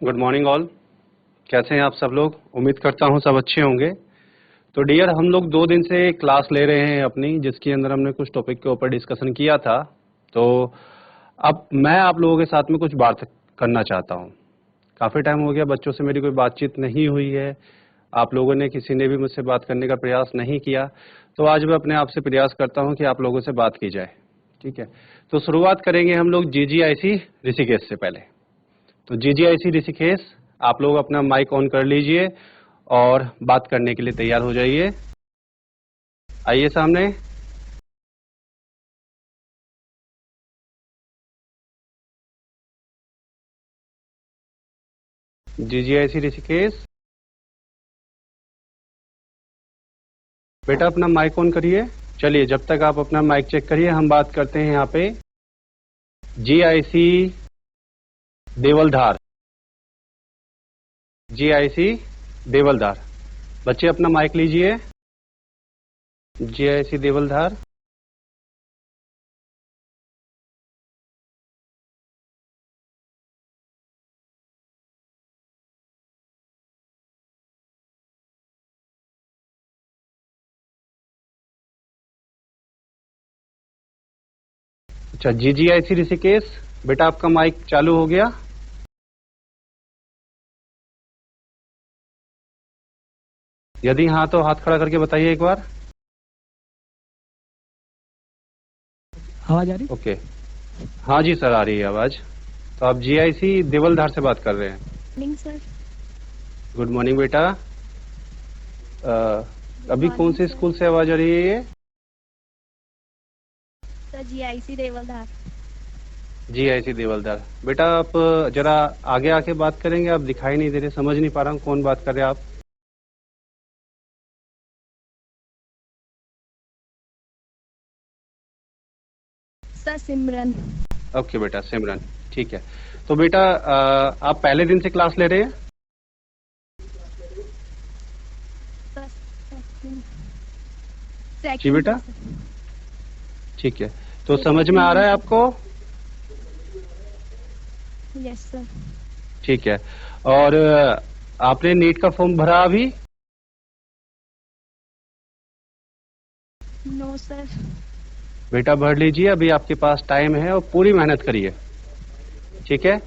Good morning all. कैसे हैं आप सब लोग? उम्मीद करता हूं सब अच्छे होंगे। तो डियर, हम लोग 2 दिन से क्लास ले रहे हैं अपनी, जिसके अंदर हमने कुछ टॉपिक के ऊपर डिस्कशन किया था। तो अब मैं आप लोगों के साथ में कुछ बात करना चाहता हूं। काफ़ी टाइम हो गया, बच्चों से मेरी कोई बातचीत नहीं हुई है। आप लोगों ने किसी ने भी मुझसे बात करने का प्रयास नहीं किया। तो आज मैं अपने आप से प्रयास करता हूं कि आप लोगों से बात की जाए। ठीक है, तो शुरुआत करेंगे हम लोग GGIC ऋषिकेश से पहले। तो GGIC ऋषिकेश, आप लोग अपना माइक ऑन कर लीजिए और बात करने के लिए तैयार हो जाइए। आइए सामने। GGIC ऋषिकेश, बेटा अपना माइक ऑन करिए। चलिए, जब तक आप अपना माइक चेक करिए, हम बात करते हैं यहाँ पे GIC देवलधार। GIC देवलधार, बच्चे अपना माइक लीजिए। GIC देवलधार, अच्छा GGIC ऋषिकेश, बेटा आपका माइक चालू हो गया? यदि हाँ तो हाथ खड़ा करके बताइए एक बार। आवाज आ रही? ओके, हाँ जी सर, आ रही है आवाज। तो आप GIC देवलधार से बात कर रहे हैं? Morning sir. गुड मॉर्निंग बेटा। अभी कौन से स्कूल से आवाज आ रही है ये? Sir GIC Devaldhar. GIC Devaldhar. बेटा आप जरा आगे आके बात करेंगे, आप दिखाई नहीं दे रहे, समझ नहीं पा रहा हूँ कौन बात कर रहे हैं आप। सर सिमरन। ओके बेटा, सिमरन, ठीक है। तो बेटा आप पहले दिन से क्लास ले रहे हैं? जी बेटा, ठीक है। तो समझ में आ रहा है आपको? Yes sir. ठीक है। और आपने नीट का फॉर्म भरा अभी? No sir. बेटा भर लीजिए, अभी आपके पास टाइम है और पूरी मेहनत करिए, ठीक है।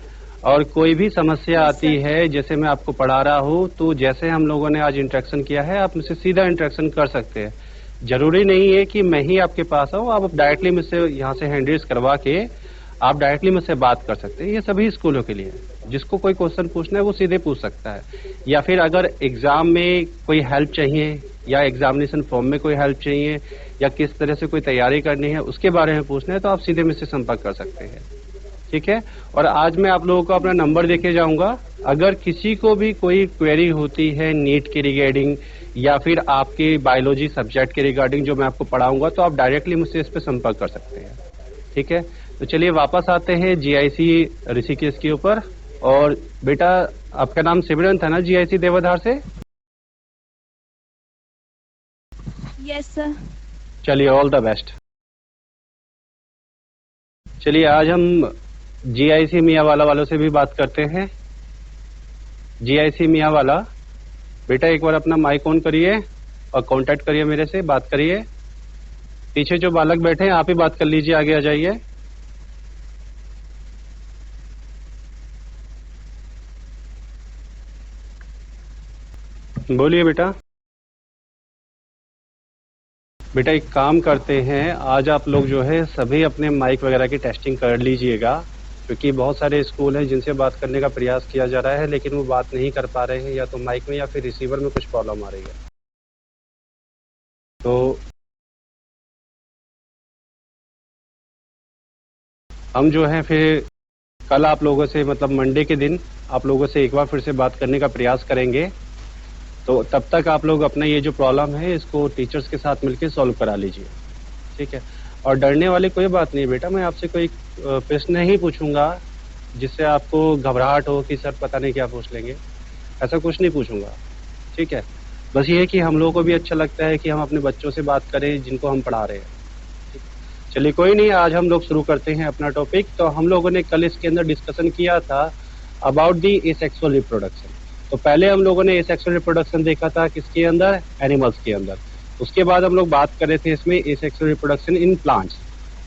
और कोई भी समस्या आती है, जैसे मैं आपको पढ़ा रहा हूँ, तो जैसे हम लोगों ने आज इंटरेक्शन किया है, आप मुझसे सीधा इंटरेक्शन कर सकते हैं। जरूरी नहीं है कि मैं ही आपके पास आऊँ, आप डायरेक्टली मुझसे यहाँ से हैंड रेज करवा के आप डायरेक्टली मुझसे बात कर सकते हैं। ये सभी स्कूलों के लिए है। जिसको कोई क्वेश्चन पूछना है वो सीधे पूछ सकता है, या फिर अगर एग्जाम में कोई हेल्प चाहिए या एग्जामिनेशन फॉर्म में कोई हेल्प चाहिए या किस तरह से कोई तैयारी करनी है उसके बारे में पूछना है, तो आप सीधे मुझसे संपर्क कर सकते हैं, ठीक है। और आज मैं आप लोगों को अपना नंबर देके जाऊंगा। अगर किसी को भी कोई क्वेरी होती है नीट के रिगार्डिंग या फिर आपके बायोलॉजी सब्जेक्ट के रिगार्डिंग जो मैं आपको पढ़ाऊंगा, तो आप डायरेक्टली मुझसे इस पर संपर्क कर सकते हैं, ठीक है। तो चलिए वापस आते हैं GIC ऋषिकेश के ऊपर। और बेटा आपका नाम सिमरन था ना, GIC देवधार से? Yes sir. चलिए, ऑल द बेस्ट। चलिए आज हम GIC मियाँवाला वालों से भी बात करते हैं। GIC मियाँवाला, बेटा एक बार अपना माइक ऑन करिए और कांटेक्ट करिए मेरे से, बात करिए। पीछे जो बालक बैठे हैं आप ही बात कर लीजिए, आगे आ जाइए। बोलिए बेटा। बेटा एक काम करते हैं, आज आप लोग जो है सभी अपने माइक वगैरह की टेस्टिंग कर लीजिएगा, क्योंकि बहुत सारे स्कूल हैं जिनसे बात करने का प्रयास किया जा रहा है लेकिन वो बात नहीं कर पा रहे हैं, या तो माइक में या फिर रिसीवर में कुछ प्रॉब्लम आ रही है। तो हम जो है फिर कल आप लोगों से, मतलब मंडे के दिन आप लोगों से एक बार फिर से बात करने का प्रयास करेंगे। तो तब तक आप लोग अपना ये जो प्रॉब्लम है इसको टीचर्स के साथ मिलकर सॉल्व करा लीजिए, ठीक है। और डरने वाली कोई बात नहीं बेटा, मैं आपसे कोई प्रश्न नहीं पूछूंगा जिससे आपको घबराहट हो कि सर पता नहीं क्या पूछ लेंगे, ऐसा कुछ नहीं पूछूंगा, ठीक है। बस ये है कि हम लोगों को भी अच्छा लगता है कि हम अपने बच्चों से बात करें जिनको हम पढ़ा रहे हैं। चलिए कोई नहीं, आज हम लोग शुरू करते हैं अपना टॉपिक। तो हम लोगों ने कल इसके अंदर डिस्कशन किया था अबाउट दी एसेक्सुअल रिप्रोडक्शन। तो पहले हम लोगों ने एसेक्सुअल रिप्रोडक्शन देखा था किसके अंदर, एनिमल्स के अंदर। उसके बाद हम लोग बात कर रहे थे इसमें एसेक्सुअल रिप्रोडक्शन इन प्लांट्स।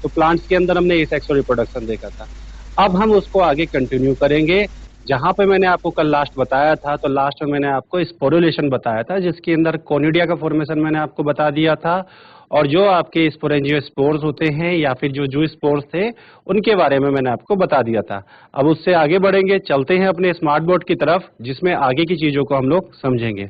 तो प्लांट्स के अंदर हमने एसेक्सुअल रिप्रोडक्शन देखा था। अब हम उसको आगे कंटिन्यू करेंगे। जहां पे मैंने आपको कल लास्ट बताया था, तो लास्ट में मैंने आपको स्पोरुलेशन बताया था, जिसके अंदर कोनिडिया का फॉर्मेशन मैंने आपको बता दिया था, और जो आपके स्पोरेंजियोस्पोर्स होते हैं या फिर जो जू स्पोर्स थे उनके बारे में मैंने आपको बता दिया था। अब उससे आगे बढ़ेंगे, चलते हैं अपने स्मार्ट बोर्ड की तरफ, जिसमें आगे की चीजों को हम लोग समझेंगे।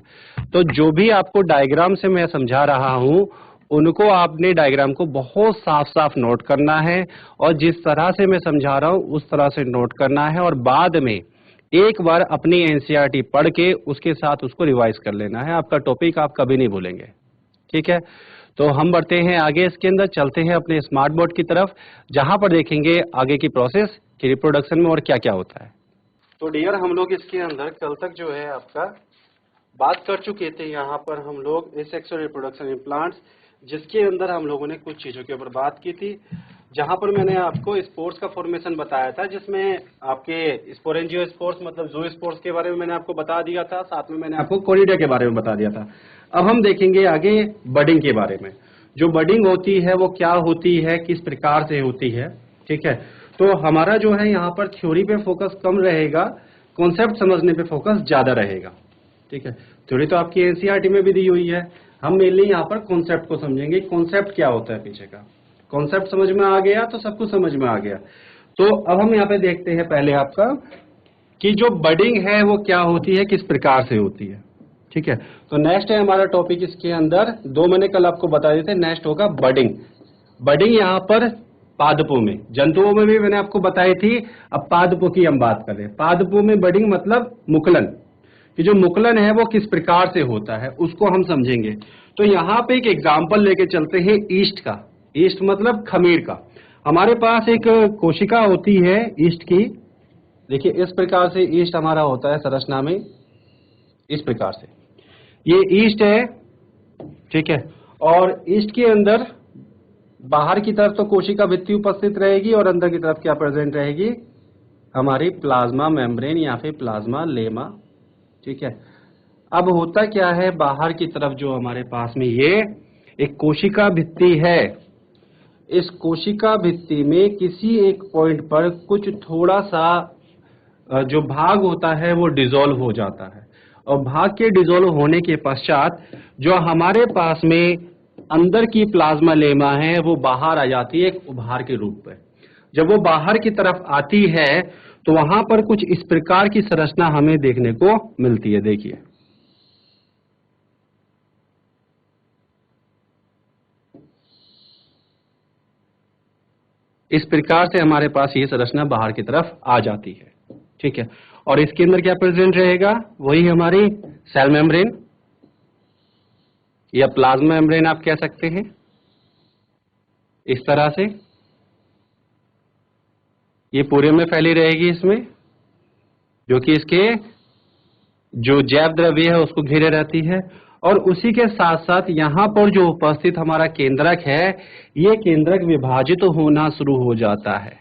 तो जो भी आपको डायग्राम से मैं समझा रहा हूं, उनको आपने डायग्राम को बहुत साफ साफ नोट करना है, और जिस तरह से मैं समझा रहा हूं उस तरह से नोट करना है, और बाद में एक बार अपनी एनसीईआरटी पढ़ के उसके साथ उसको रिवाइज कर लेना है। आपका टॉपिक आप कभी नहीं भूलेंगे, ठीक है। तो हम बढ़ते हैं आगे, इसके अंदर चलते हैं अपने स्मार्ट बोर्ड की तरफ, जहां पर देखेंगे आगे की प्रोसेस कि रिप्रोडक्शन में और क्या क्या होता है। तो डियर, हम लोग इसके अंदर कल तक जो है आपका बात कर चुके थे। यहाँ पर हम लोग एसेक्सुअल रिप्रोडक्शन इन प्लांट्स, जिसके अंदर हम लोगों ने कुछ चीजों के ऊपर बात की थी, जहां पर मैंने आपको स्पोर्स का फॉर्मेशन बताया था, जिसमें आपके स्पोरेंजियोस्पोर्स मतलब जू स्पोर्स के बारे में मैंने आपको बता दिया था, साथ में मैंने आपको कोनिडिया के बारे में बता दिया था। अब हम देखेंगे आगे बडिंग के बारे में। जो बडिंग होती है वो क्या होती है, किस प्रकार से होती है, ठीक है। तो हमारा जो है यहाँ पर थ्योरी पे फोकस कम रहेगा, कॉन्सेप्ट समझने पे फोकस ज्यादा रहेगा, ठीक है। थ्योरी तो आपकी एनसीईआरटी में भी दी हुई है, हम मेनली यहाँ पर कॉन्सेप्ट को समझेंगे। कॉन्सेप्ट क्या होता है पीछे का, कॉन्सेप्ट समझ में आ गया तो सब कुछ समझ में आ गया। तो अब हम यहाँ पे देखते हैं पहले आपका कि जो बडिंग है वो क्या होती है, किस प्रकार से होती है, ठीक है। तो नेक्स्ट है हमारा टॉपिक, इसके अंदर दो मैंने कल आपको बता दिए थे, नेक्स्ट होगा बडिंग। बडिंग यहाँ पर पादपों में, जंतुओं में भी मैंने आपको बताई थी, अब पादपों की हम बात करें। पादपों में बडिंग मतलब मुकुलन, कि जो मुकुलन है वो किस प्रकार से होता है उसको हम समझेंगे। तो यहाँ पे एक एग्जाम्पल लेके चलते हैं ईस्ट का। ईस्ट मतलब खमीर का। हमारे पास एक कोशिका होती है ईस्ट की, देखिए इस प्रकार से ईस्ट हमारा होता है संरचना में, इस प्रकार से ये ईस्ट है, ठीक है। और ईस्ट के अंदर बाहर की तरफ तो कोशिका भित्ति उपस्थित रहेगी, और अंदर की तरफ क्या प्रेजेंट रहेगी, हमारी प्लाज्मा मेम्ब्रेन या फिर प्लाज्मा लेमा, ठीक है। अब होता क्या है, बाहर की तरफ जो हमारे पास में ये एक कोशिका भित्ति है, इस कोशिका भित्ति में किसी एक पॉइंट पर कुछ थोड़ा सा जो भाग होता है वो डिसॉल्व हो जाता है, और भाग के डिसॉल्व होने के पश्चात जो हमारे पास में अंदर की प्लाज्मा लेमा है वो बाहर आ जाती है एक उभार के रूप में। जब वो बाहर की तरफ आती है तो वहां पर कुछ इस प्रकार की संरचना हमें देखने को मिलती है। देखिए इस प्रकार से हमारे पास ये संरचना बाहर की तरफ आ जाती है, ठीक है। और इसके अंदर क्या प्रेजेंट रहेगा, वही हमारी सेल मेम्ब्रेन या प्लाज्मा मेम्ब्रेन आप कह सकते हैं। इस तरह से ये पूरे में फैली रहेगी इसमें, जो कि इसके जो जैव द्रव्य है उसको घेरे रहती है। और उसी के साथ साथ यहाँ पर जो उपस्थित हमारा केंद्रक है, ये केंद्रक विभाजित होना शुरू हो जाता है।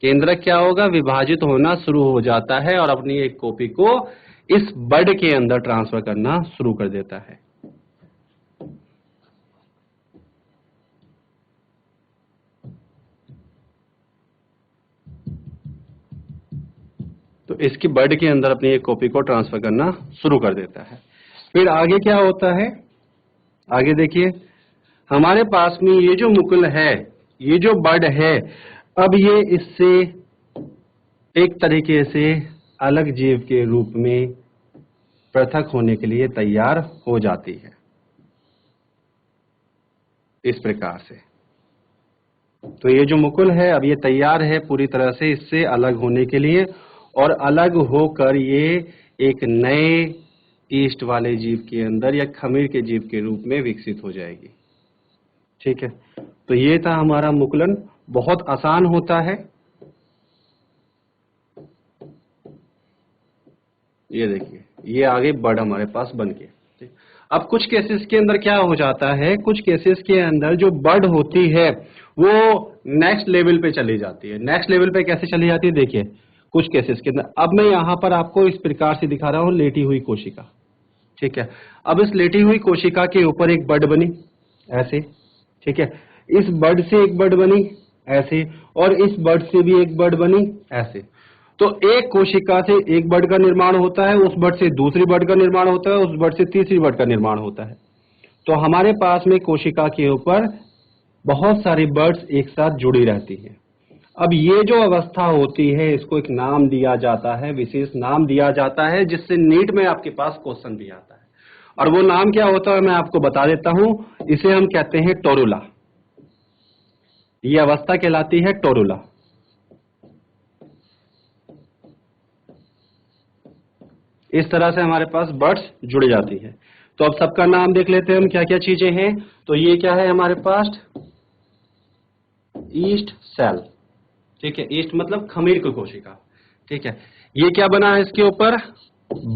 केंद्रक क्या होगा, विभाजित होना शुरू हो जाता है, और अपनी एक कॉपी को इस बड के अंदर ट्रांसफर करना शुरू कर देता है। तो इसकी बड के अंदर अपनी एक कॉपी को ट्रांसफर करना शुरू कर देता है। फिर आगे क्या होता है, आगे देखिए हमारे पास में ये जो मुकुल है, ये जो बड है, अब ये इससे एक तरीके से अलग जीव के रूप में पृथक होने के लिए तैयार हो जाती है, इस प्रकार से। तो ये जो मुकुल है अब ये तैयार है पूरी तरह से इससे अलग होने के लिए, और अलग होकर ये एक नए ईस्ट वाले जीव के अंदर या खमीर के जीव के रूप में विकसित हो जाएगी, ठीक है। तो ये था हमारा मुकुलन, बहुत आसान होता है। ये देखिए ये आगे बड हमारे पास बन गया। अब कुछ केसेस के अंदर क्या हो जाता है, कुछ केसेस के अंदर जो बड होती है वो नेक्स्ट लेवल पे चली जाती है। नेक्स्ट लेवल पे कैसे चली जाती है, देखिए कुछ केसेस के अंदर। अब मैं यहाँ पर आपको इस प्रकार से दिखा रहा हूँ लेटी हुई कोशिका, ठीक है। अब इस लेटी हुई कोशिका के ऊपर एक बड बनी ऐसे, ठीक है। इस बड से एक बड बनी ऐसे, और इस बड से भी एक बड बनी ऐसे। तो एक कोशिका से एक बड का निर्माण होता है, उस बड से दूसरी बड का निर्माण होता है, उस बड से तीसरी बड का निर्माण होता है। तो हमारे पास में कोशिका के ऊपर बहुत सारी बड्स एक साथ जुड़ी रहती हैं। अब ये जो अवस्था होती है इसको एक नाम दिया जाता है, विशेष नाम दिया जाता है, जिससे नीट में आपके पास क्वेश्चन भी आता है। और वो नाम क्या होता है मैं आपको बता देता हूं। इसे हम कहते हैं टोरुला। ये अवस्था कहलाती है टोरुला। इस तरह से हमारे पास बड्स जुड़ जाती है। तो अब सबका नाम देख लेते हैं हम क्या क्या चीजें हैं। तो ये क्या है हमारे पास, ईस्ट सेल, ठीक है। ईस्ट मतलब खमीर की कोशिका, ठीक है। ये क्या बना है इसके ऊपर,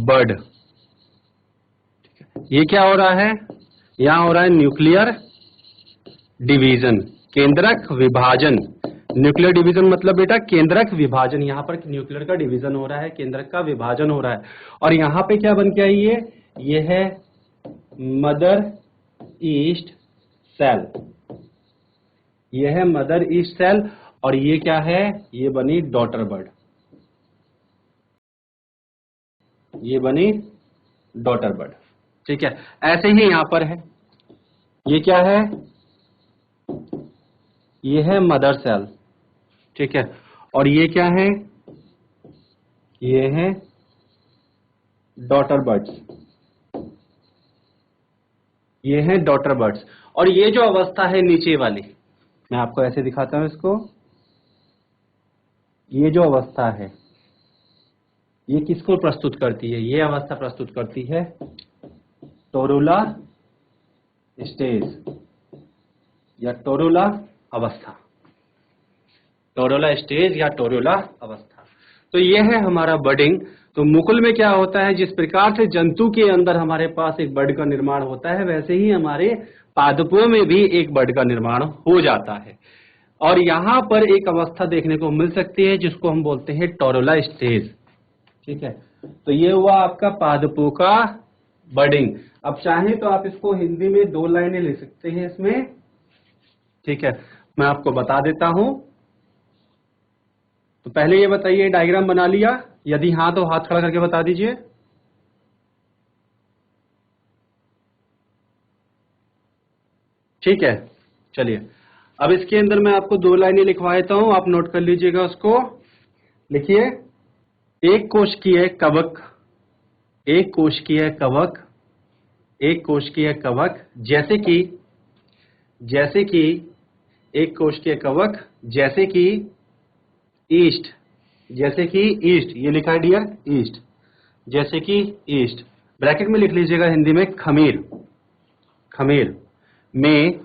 बड, ठीक है। ये क्या हो रहा है, यहां हो रहा है न्यूक्लियर डिवीजन, केंद्रक विभाजन। न्यूक्लियर डिवीजन मतलब बेटा केंद्रक विभाजन, यहां पर न्यूक्लियर का डिवीजन हो रहा है, केंद्रक का विभाजन हो रहा है। और यहां पे क्या बन के आई है, ये है मदर ईस्ट सेल, ये है मदर ईस्ट सेल। और ये क्या है, ये बनी डॉटर बर्ड, ये बनी डॉटर बर्ड, ठीक है। ऐसे ही यहां पर है, ये क्या है, ये है मदर सेल, ठीक है। और ये क्या है, ये है डॉटर बर्ड्स, ये है डॉटर बर्ड्स। और ये जो अवस्था है नीचे वाली, मैं आपको ऐसे दिखाता हूं इसको। ये जो अवस्था है ये किसको प्रस्तुत करती है, ये अवस्था प्रस्तुत करती है टोरुला स्टेज या टोरुला अवस्था, टोरुला स्टेज या टोरुला अवस्था। तो ये है हमारा बडिंग। तो मुकुल में क्या होता है, जिस प्रकार से जंतु के अंदर हमारे पास एक बड का निर्माण होता है, वैसे ही हमारे पादपों में भी एक बड का निर्माण हो जाता है। और यहां पर एक अवस्था देखने को मिल सकती है जिसको हम बोलते हैं टोरुला स्टेज, ठीक है। तो ये हुआ आपका पादपों का बडिंग। अब चाहें तो आप इसको हिंदी में 2 लाइनें लिख सकते हैं इसमें, ठीक है। मैं आपको बता देता हूं। तो पहले ये बताइए डायग्राम बना लिया, यदि हां तो हाथ खड़ा करके बता दीजिए। ठीक है, चलिए अब इसके अंदर मैं आपको 2 लाइनें लिखवा देता हूं, आप नोट कर लीजिएगा उसको। लिखिए, एक कोशिकीय कवक, एक कोशिकीय कवक, एक कोशिकीय कवक, जैसे कि एक कोशिकीय कवक जैसे कि ईस्ट, जैसे कि ईस्ट, ये लिखा है डियर ईस्ट, जैसे कि ईस्ट, ब्रैकेट में लिख लीजिएगा हिंदी में खमीर, खमीर में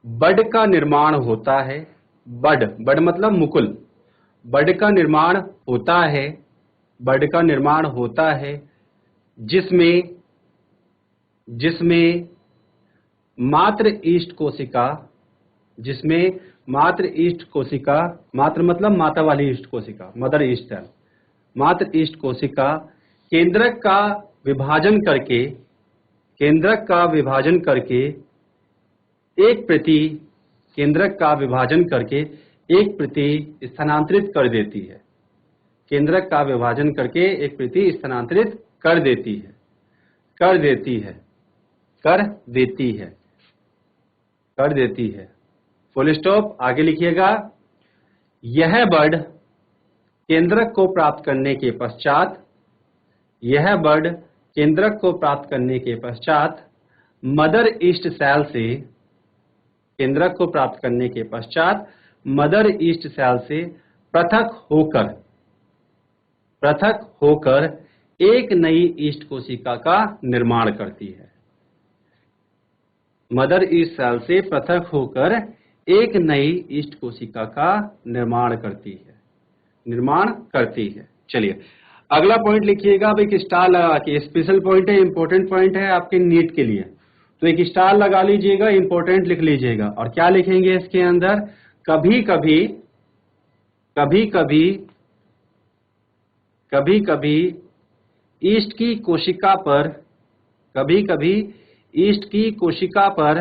बड का निर्माण होता है। बड, बड मतलब मुकुल, बड का निर्माण होता है, बड का निर्माण होता है, जिसमें मात्र ईस्ट कोशिका, जिसमें मात्र ईस्ट कोशिका, मात्र मतलब माता वाली ईस्ट कोशिका, मदर ईस्ट सेल, मात्र ईस्ट कोशिका केंद्रक का विभाजन करके, केंद्रक का विभाजन करके एक प्रति, केंद्रक का विभाजन करके एक प्रति स्थानांतरित कर देती है, केंद्रक का विभाजन करके एक प्रति स्थानांतरित कर देती है, कर देती है, कर देती है, कर देती है। फुल स्टॉप, आगे लिखिएगा। यह बड केंद्रक को प्राप्त करने के पश्चात, यह बड केंद्रक को प्राप्त करने के पश्चात मदर ईस्ट सेल से, केंद्रक को प्राप्त करने के पश्चात मदर ईस्ट सेल से पृथक होकर एक नई ईस्ट कोशिका का निर्माण करती है। मदर ईस्ट सेल से पृथक होकर एक नई ईस्ट कोशिका का निर्माण करती है, निर्माण करती है। चलिए अगला पॉइंट लिखिएगा। अब एक स्टार लगा के, स्पेशल पॉइंट है, इंपॉर्टेंट पॉइंट है आपके नीट के लिए, तो एक स्टार लगा लीजिएगा, इंपॉर्टेंट लिख लीजिएगा। और क्या लिखेंगे इसके अंदर, कभी कभी कभी कभी ईस्ट की कोशिका पर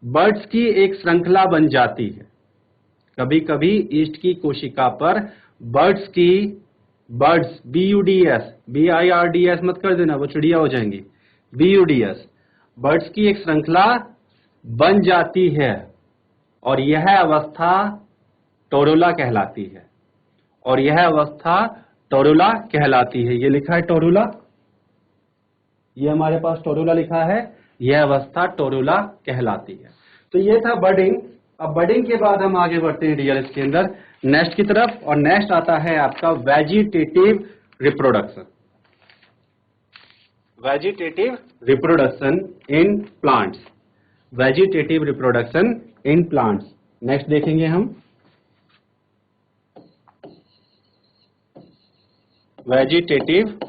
बर्ड्स की एक श्रृंखला बन जाती है। कभी कभी ईस्ट की कोशिका पर बर्ड्स BIRDS मत कर देना, वो चिड़िया हो जाएंगी। BUDS बर्ड्स की एक श्रृंखला बन जाती है और यह अवस्था टोरुला कहलाती है। ये लिखा है टोरुला, ये हमारे पास टोरुला लिखा है, यह अवस्था टोरुला कहलाती है। तो ये था बडिंग। अब बडिंग के बाद हम आगे बढ़ते हैं डियर इसके अंदर नेक्स्ट की तरफ, और नेक्स्ट आता है आपका vegetative reproduction. Vegetative reproduction in plants. Vegetative reproduction in plants next देखेंगे हम। Vegetative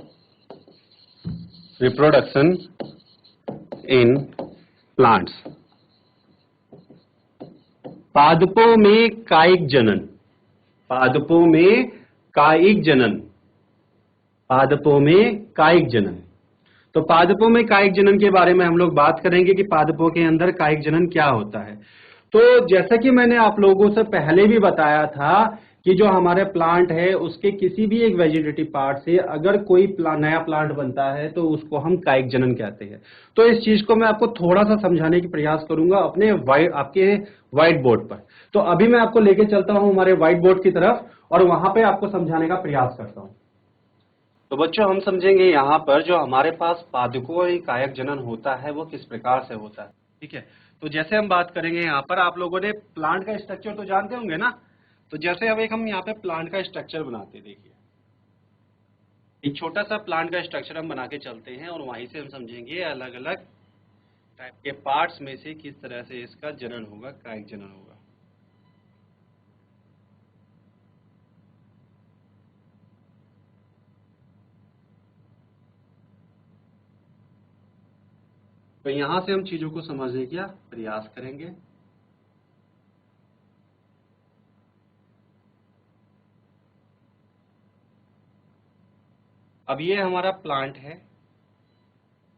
reproduction in plants. पादपों में कायिक जनन। पादपों में कायिक जनन। तो पादपों में कायिक जनन के बारे में हम लोग बात करेंगे कि पादपों के अंदर कायिक जनन क्या होता है। तो जैसा कि मैंने आप लोगों से पहले भी बताया था कि जो हमारे प्लांट है उसके किसी भी एक वेजिटेटिव पार्ट से अगर कोई नया प्लांट बनता है तो उसको हम कायिक जनन कहते हैं। तो इस चीज को मैं आपको थोड़ा सा समझाने की प्रयास करूंगा अपने आपके व्हाइट बोर्ड पर। तो अभी मैं आपको लेके चलता हूं हमारे व्हाइट बोर्ड की तरफ और वहां पे आपको समझाने का प्रयास करता हूं। तो बच्चों हम समझेंगे यहाँ पर जो हमारे पास पादपों में कायिक जनन होता है वो किस प्रकार से होता है। ठीक है, तो जैसे हम बात करेंगे यहाँ पर, आप लोगों ने प्लांट का स्ट्रक्चर तो जानते होंगे ना। तो जैसे अब हम यहाँ पे प्लांट का स्ट्रक्चर बनाते हैं, देखिए एक छोटा सा प्लांट का स्ट्रक्चर हम बना के चलते हैं और वहीं से हम समझेंगे अलग अलग टाइप के पार्ट्स में से किस तरह से इसका जनन होगा, कायिक जनन होगा। तो यहां से हम चीजों को समझने का प्रयास करेंगे। अब ये हमारा प्लांट है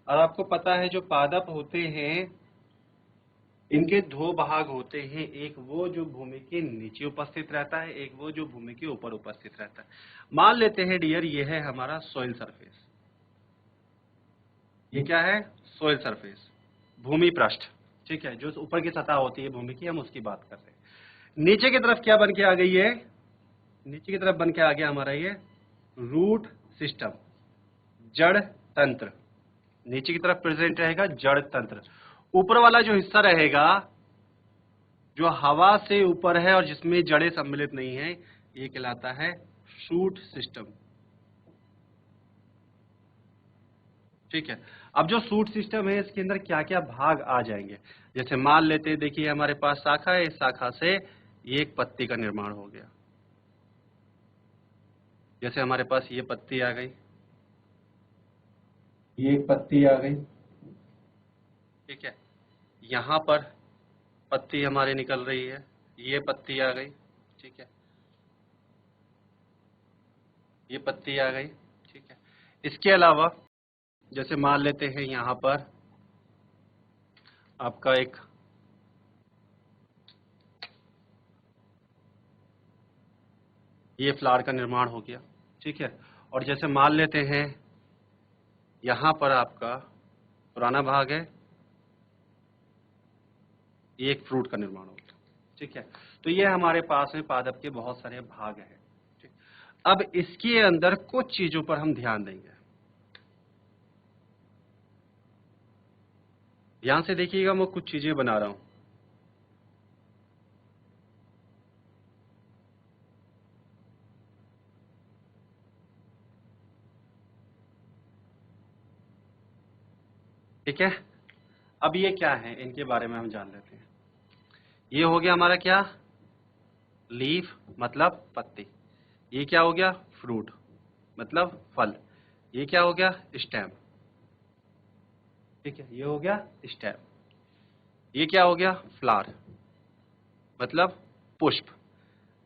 और आपको पता है जो पादप होते हैं इनके दो भाग होते हैं, एक वो जो भूमि के नीचे उपस्थित रहता है, एक वो जो भूमि के ऊपर उपस्थित रहता है। मान लेते हैं डियर ये है हमारा सॉइल सरफेस। ये क्या है? सॉइल सरफेस, भूमि पृष्ठ। ठीक है, जो ऊपर की सतह होती है भूमि की, हम उसकी बात कर रहे हैं। नीचे की तरफ क्या बन के आ गई है? नीचे की तरफ बन के आ गया हमारा ये रूट सिस्टम, जड़ तंत्र। नीचे की तरफ प्रेजेंट रहेगा जड़ तंत्र। ऊपर वाला जो हिस्सा रहेगा जो हवा से ऊपर है और जिसमें जड़ें सम्मिलित नहीं है, ये कहलाता है शूट सिस्टम। ठीक है, अब जो शूट सिस्टम है इसके अंदर क्या क्या भाग आ जाएंगे, जैसे मान लेते हैं, देखिए हमारे पास शाखा है, इस शाखा से ये एक पत्ती का निर्माण हो गया। जैसे हमारे पास ये पत्ती आ गई, ये एक पत्ती आ गई। ठीक है, यहां पर पत्ती हमारी निकल रही है, ये पत्ती आ गई। ठीक है, ये पत्ती आ गई। ठीक है, इसके अलावा जैसे मान लेते हैं यहां पर आपका एक ये फ्लावर का निर्माण हो गया। ठीक है, और जैसे मान लेते हैं यहां पर आपका पुराना भाग है, ये एक फ्रूट का निर्माण हो गया। ठीक है, तो ये हमारे पास में पादप के बहुत सारे भाग हैं। ठीक, अब इसके अंदर कुछ चीजों पर हम ध्यान देंगे। यहां से देखिएगा, मैं कुछ चीजें बना रहा हूं। ठीक है, अब ये क्या है इनके बारे में हम जान लेते हैं। ये हो गया हमारा क्या? लीफ मतलब पत्ती। ये क्या हो गया? फ्रूट मतलब फल। ये क्या हो गया? स्टेम। ठीक है, ये हो गया स्टेम। ये क्या हो गया? फ्लावर मतलब पुष्प।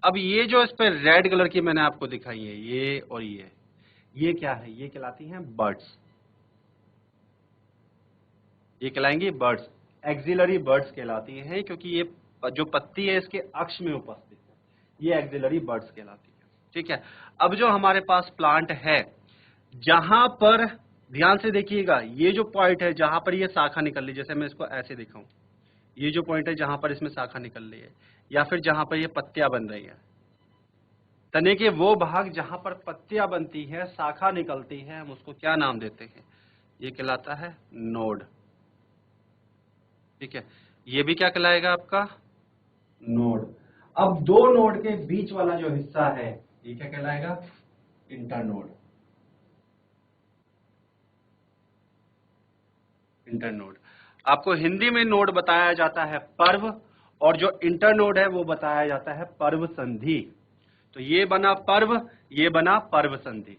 अब ये जो इस पे रेड कलर की मैंने आपको दिखाई है, ये और ये क्या है? ये कहलाती हैं बर्ड्स। ये कहलाएंगी बर्ड्स, एक्सिलरी बर्ड्स कहलाती हैं, क्योंकि ये जो पत्ती है इसके अक्ष में उपस्थित है, ये एक्सिलरी बर्ड्स कहलाती है। ठीक है। अब जो हमारे पास प्लांट है, जहां पर ध्यान से देखिएगा, ये जो पॉइंट है जहां पर ये शाखा निकल रही, जैसे मैं इसको ऐसे दिखाऊं, ये जो पॉइंट है जहां पर इसमें शाखा निकल रही है, या फिर जहां पर ये पत्तियां बन रही है, तने के वो भाग जहां पर पत्तियां बनती है, शाखा निकलती है, हम उसको क्या नाम देते हैं? ये कहलाता है नोड। ठीक है, ये भी क्या कहलाएगा आपका? नोड। अब दो नोड के बीच वाला जो हिस्सा है, ये क्या कहलाएगा? इंटरनोड। इंटरनोड। आपको हिंदी में नोड बताया जाता है पर्व, और जो इंटरनोड है वो बताया जाता है पर्व संधि। तो ये बना पर्व, ये बना पर्व संधि।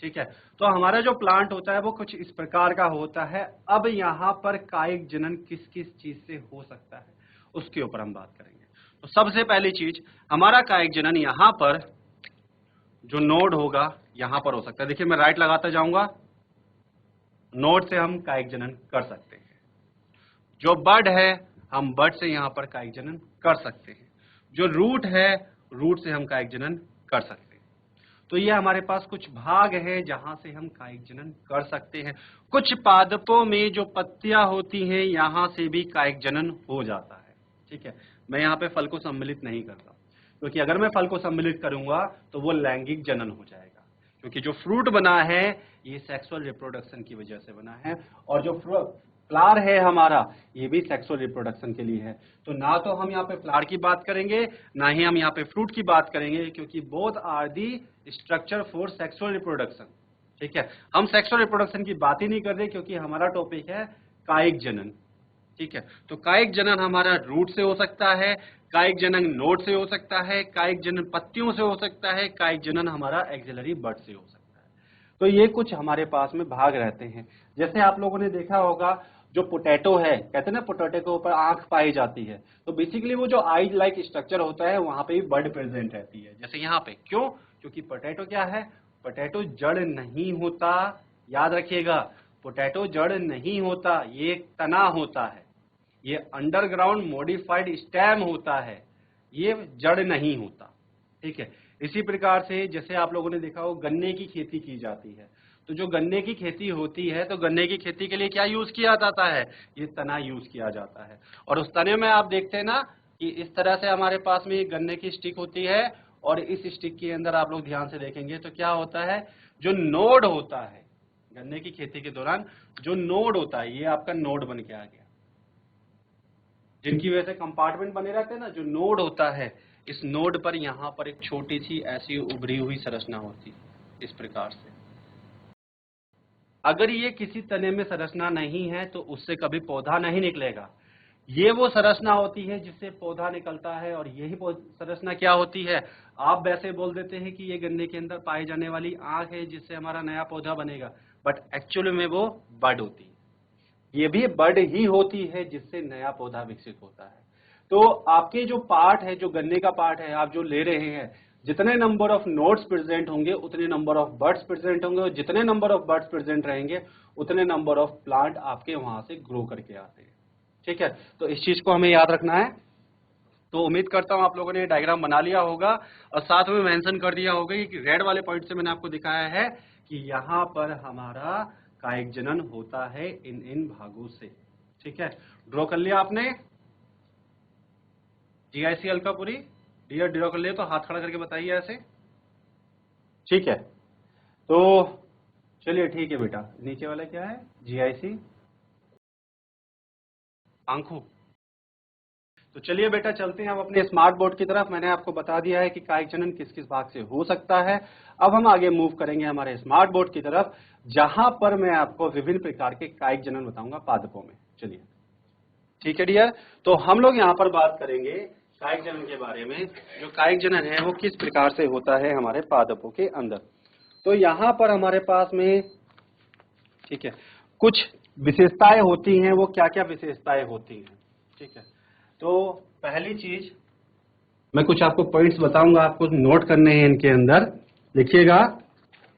ठीक है। तो हमारा जो प्लांट होता है वो कुछ इस प्रकार का होता है। अब यहां पर कायिक जनन किस किस चीज से हो सकता है, उसके ऊपर हम बात करेंगे। तो सबसे पहली चीज, हमारा कायिक जनन यहां पर जो नोड होगा यहां पर हो सकता है। देखिए मैं राइट लगाता जाऊंगा, नोड से हम कायिक जनन कर सकते हैं। जो बड है, हम बड से यहां पर कायिक जनन कर सकते हैं। जो रूट है, रूट से हम कायिक जनन कर सकते हैं। तो ये हमारे पास कुछ भाग है जहां से हम कायिक जनन कर सकते हैं। कुछ पादपों में जो पत्तियां होती हैं, यहां से भी कायिक जनन हो जाता है। ठीक है। मैं यहाँ पे फल को सम्मिलित नहीं करता, क्योंकि अगर मैं फल को सम्मिलित करूंगा तो वो लैंगिक जनन हो जाएगा, क्योंकि जो फ्रूट बना है ये सेक्सुअल रिप्रोडक्शन की वजह से बना है, और जो फ्लावर है हमारा, ये भी सेक्सुअल रिप्रोडक्शन के लिए है। तो ना तो हम यहाँ पे फ्लावर की बात करेंगे, ना ही हम यहाँ पे फ्रूट की बात करेंगे, क्योंकि both are the structure for sexual reproduction. ठीक है। हम सेक्सुअल रिप्रोडक्शन की बात ही नहीं कर रहे, क्योंकि हमारा टॉपिक है कायिक जनन। ठीक है। तो कायिक जनन हमारा रूट से हो सकता है, कायिक जनन नोड से हो सकता है, कायिक जनन पत्तियों से हो सकता है, कायिक जनन हमारा एक्सिलरी बड से हो सकता है। तो ये कुछ हमारे पास में भाग रहते हैं। जैसे आप लोगों ने देखा होगा, जो पोटैटो है, कहते हैं ना पोटैटो के ऊपर आंख पाई जाती है, तो बेसिकली वो जो आई लाइक स्ट्रक्चर होता है वहां पे भी बड प्रेजेंट रहती है। जैसे यहाँ पे क्यों? क्योंकि पोटैटो क्या है? पोटैटो जड़ नहीं होता, याद रखिएगा, पोटैटो जड़ नहीं होता, ये एक तना होता है, ये अंडरग्राउंड मॉडिफाइड स्टेम होता है, ये जड़ नहीं होता। ठीक है। इसी प्रकार से जैसे आप लोगों ने देखा हो, गन्ने की खेती की जाती है, तो जो गन्ने की खेती होती है, तो गन्ने की खेती के लिए क्या यूज किया जाता है? ये तना यूज किया जाता है। और उस तने में आप देखते हैं ना कि इस तरह से हमारे पास में एक गन्ने की स्टिक होती है, और इस स्टिक के अंदर आप लोग ध्यान से देखेंगे तो क्या होता है? जो नोड होता है, गन्ने की खेती के दौरान जो नोड होता है, ये आपका नोड बन के आ गया, जिनकी वजह से कंपार्टमेंट बने रहते हैं ना, जो नोड होता है, इस नोड पर यहाँ पर एक छोटी सी ऐसी उभरी हुई संरचना होती है, इस प्रकार से। अगर ये किसी तने में संरचना नहीं है तो उससे कभी पौधा नहीं निकलेगा। ये वो संरचना होती है जिससे पौधा निकलता है, और यही संरचना क्या होती है? आप वैसे बोल देते हैं कि ये गन्ने के अंदर पाई जाने वाली आंख है जिससे हमारा नया पौधा बनेगा, बट एक्चुअली में वो बड होती है। ये भी बड ही होती है जिससे नया पौधा विकसित होता है। तो आपके जो पार्ट है, जो गन्ने का पार्ट है, आप जो ले रहे हैं, जितने नंबर ऑफ नोड्स प्रेजेंट होंगे उतने नंबर ऑफ बर्ड्स प्रेजेंट होंगे, और जितने नंबर ऑफ बर्ड्स प्रेजेंट रहेंगे उतने नंबर ऑफ प्लांट आपके वहां से ग्रो करके आते हैं। ठीक है। तो इस चीज को हमें याद रखना है। तो उम्मीद करता हूं आप लोगों ने डायग्राम बना लिया होगा, और साथ में मेंशन कर दिया होगा कि रेड वाले पॉइंट से मैंने आपको दिखाया है कि यहाँ पर हमारा कायिक जनन होता है इन भागों से। ठीक है। ड्रॉ कर लिया आपने? जीआईसी अलकापुरी डियर, ड्रॉ कर लिया तो हाथ खड़ा करके बताइए ऐसे। ठीक है। तो चलिए ठीक है बेटा, नीचे वाला क्या है? जीआईसी आंखों। तो चलिए बेटा चलते हैं अब अपने स्मार्ट बोर्ड की तरफ। मैंने आपको बता दिया है कि कायिक जनन किस किस भाग से हो सकता है। अब हम आगे मूव करेंगे हमारे स्मार्ट बोर्ड की तरफ, जहां पर मैं आपको विभिन्न प्रकार के कायिक जनन बताऊंगा पादपों में। चलिए ठीक है डियर। तो हम लोग यहाँ पर बात करेंगे कायिक जनन के बारे में। जो कायिक जनन है वो किस प्रकार से होता है हमारे पादपों के अंदर। तो यहाँ पर हमारे पास में, ठीक है, कुछ विशेषताएं होती हैं। वो क्या क्या विशेषताएं होती हैं? ठीक है। तो पहली चीज, मैं कुछ आपको पॉइंट्स बताऊंगा, आपको नोट करने हैं इनके अंदर, लिखिएगा।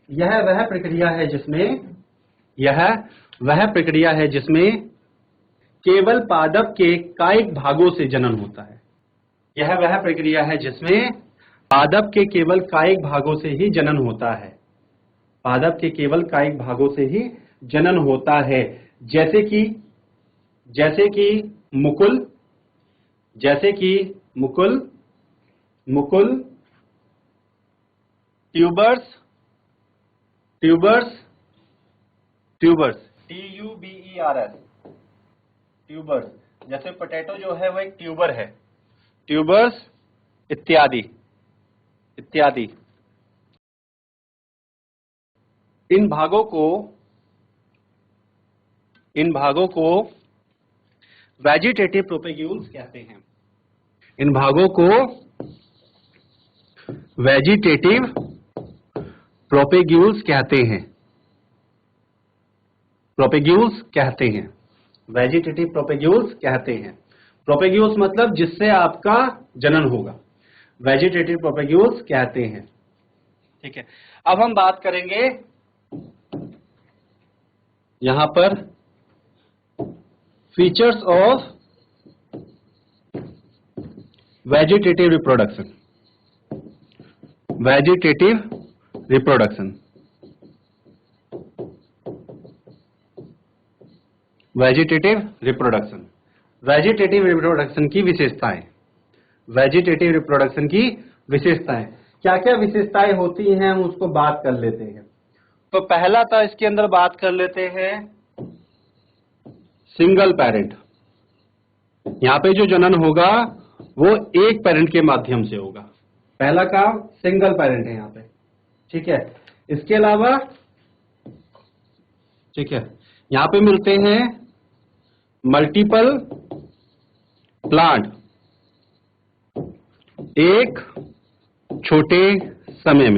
यह वह प्रक्रिया है जिसमें केवल पादप के कायिक भागों से जनन होता है। यह वह प्रक्रिया है जिसमें पादप के केवल कायिक भागों से ही जनन होता है। पादप के केवल कायिक भागों से ही जनन होता है, जैसे कि मुकुल, ट्यूबर्स, TUBERS, ट्यूबर्स, जैसे पोटैटो जो है वो एक ट्यूबर है, ट्यूबर्स इत्यादि। इन भागों को वेजिटेटिव प्रोपेग्यूल्स कहते हैं। इन भागों को वेजिटेटिव प्रोपेग्यूल्स कहते हैं। वेजिटेटिव प्रोपेग्यूल्स कहते हैं। प्रोपेग्यूल्स मतलब जिससे आपका जनन होगा, वेजिटेटिव प्रोपेग्यूल्स कहते हैं। ठीक है, अब हम बात करेंगे यहां पर features of vegetative reproduction. Vegetative reproduction की विशेषताएं। क्या क्या विशेषताएं होती हैं, हम उसको बात कर लेते हैं। तो पहला था, इसके अंदर बात कर लेते हैं सिंगल पेरेंट। यहां पे जो जनन होगा वो एक पेरेंट के माध्यम से होगा। पहला काम सिंगल पेरेंट है यहां पे। ठीक है, इसके अलावा यहां पे मिलते हैं मल्टीपल प्लांट एक छोटे समय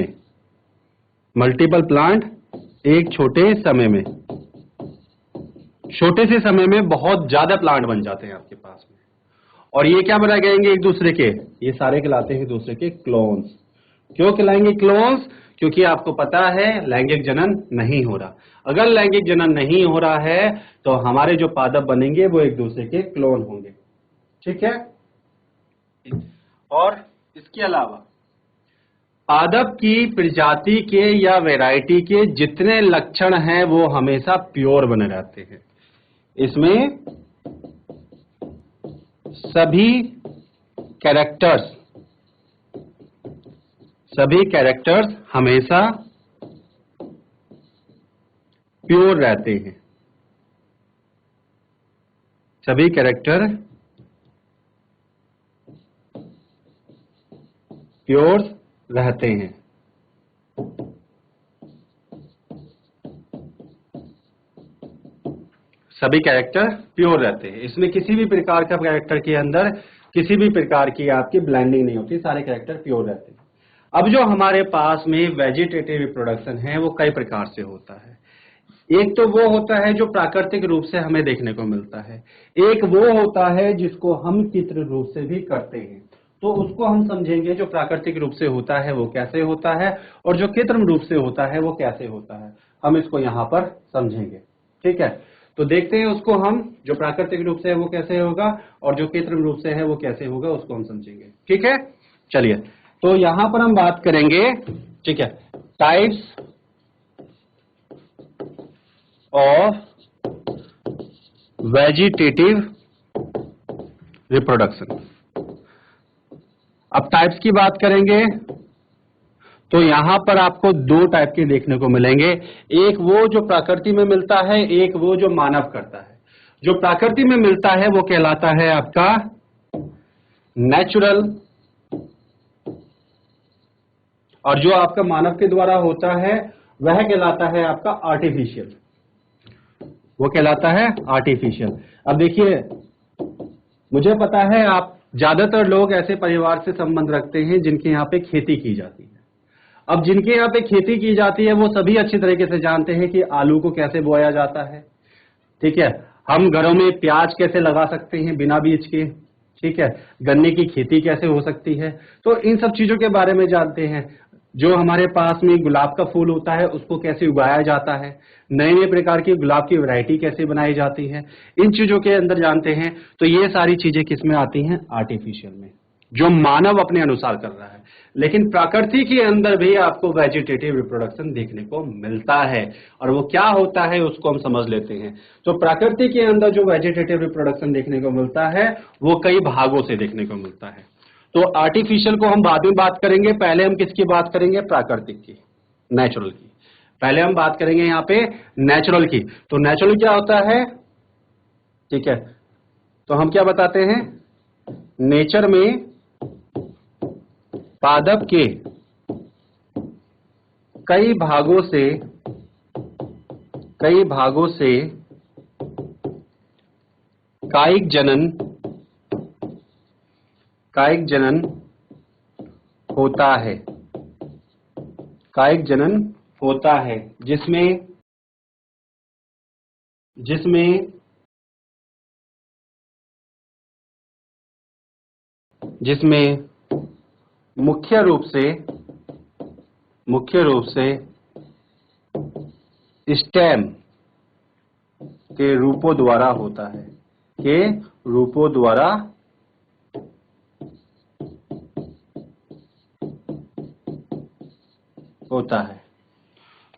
में। छोटे से समय में बहुत ज्यादा प्लांट बन जाते हैं आपके पास में, और ये क्या बना जाएंगे एक दूसरे के, ये सारे कहलाते हैं एक दूसरे के क्लोन्स। क्यों कहलाएंगे क्लोन्स? क्योंकि आपको पता है लैंगिक जनन नहीं हो रहा। अगर लैंगिक जनन नहीं हो रहा है तो हमारे जो पादप बनेंगे वो एक दूसरे के क्लोन होंगे। ठीक है, और इसके अलावा पादप की प्रजाति के या वैरायटी के जितने लक्षण हैं वो हमेशा प्योर बने रहते हैं। इसमें सभी कैरेक्टर्स हमेशा प्योर रहते हैं। सभी कैरेक्टर प्योर रहते हैं। सभी कैरेक्टर प्योर रहते हैं। इसमें किसी भी प्रकार का कैरेक्टर के अंदर किसी भी प्रकार की आपकी ब्लेंडिंग नहीं होती, सारे कैरेक्टर प्योर रहते हैं। अब जो हमारे पास में वेजिटेटिव रिप्रोडक्शन है वो कई प्रकार से होता है। एक तो वो होता है जो प्राकृतिक रूप से हमें देखने को मिलता है, एक वो होता है जिसको हम कृत्रिम रूप से भी करते हैं। तो उसको हम समझेंगे, जो प्राकृतिक रूप से होता है वो कैसे होता है और जो कृत्रिम रूप से होता है वो कैसे होता है, हम इसको यहाँ पर समझेंगे। ठीक है, तो देखते हैं उसको हम, जो प्राकृतिक रूप से है वो कैसे होगा और जो कृत्रिम रूप से है वो कैसे होगा, उसको हम समझेंगे। ठीक है, चलिए, तो यहां पर हम बात करेंगे, ठीक है, टाइप्स ऑफ वेजिटेटिव रिप्रोडक्शन। अब टाइप्स की बात करेंगे तो यहां पर आपको दो टाइप के देखने को मिलेंगे, एक वो जो प्रकृति में मिलता है, एक वो जो मानव करता है। जो प्रकृति में मिलता है वो कहलाता है आपका नेचुरल, और जो आपका मानव के द्वारा होता है वह कहलाता है आपका आर्टिफिशियल। वो कहलाता है आर्टिफिशियल। अब देखिए, मुझे पता है आप ज्यादातर लोग ऐसे परिवार से संबंध रखते हैं जिनके यहाँ पे खेती की जाती है। अब जिनके यहाँ पे खेती की जाती है वो सभी अच्छी तरीके से जानते हैं कि आलू को कैसे बोया जाता है। ठीक है, हम घरों में प्याज कैसे लगा सकते हैं बिना बीज के। ठीक है, गन्ने की खेती कैसे हो सकती है, तो इन सब चीजों के बारे में जानते हैं। जो हमारे पास में गुलाब का फूल होता है उसको कैसे उगाया जाता है, नए नए प्रकार की गुलाब की वैरायटी कैसे बनाई जाती है, इन चीजों के अंदर जानते हैं। तो ये सारी चीजें किसमें आती हैं, आर्टिफिशियल में, जो मानव अपने अनुसार कर रहा है। लेकिन प्रकृति के अंदर भी आपको वेजिटेटिव रिप्रोडक्शन देखने को मिलता है, और वो क्या होता है उसको हम समझ लेते हैं। तो प्रकृति के अंदर जो वेजिटेटिव रिप्रोडक्शन देखने को मिलता है वो कई भागों से देखने को मिलता है। तो आर्टिफिशियल को हम बाद में बात करेंगे, पहले हम किसकी बात करेंगे, प्राकृतिक की, नेचुरल की। पहले हम बात करेंगे यहाँ पे नेचुरल की। तो नेचुरल क्या होता है, ठीक है, तो हम क्या बताते हैं, नेचर में पादप के कई भागों से कायिक जनन होता है, कायिक जनन होता है, जिसमें मुख्य रूप से स्टेम के रूपों द्वारा होता है,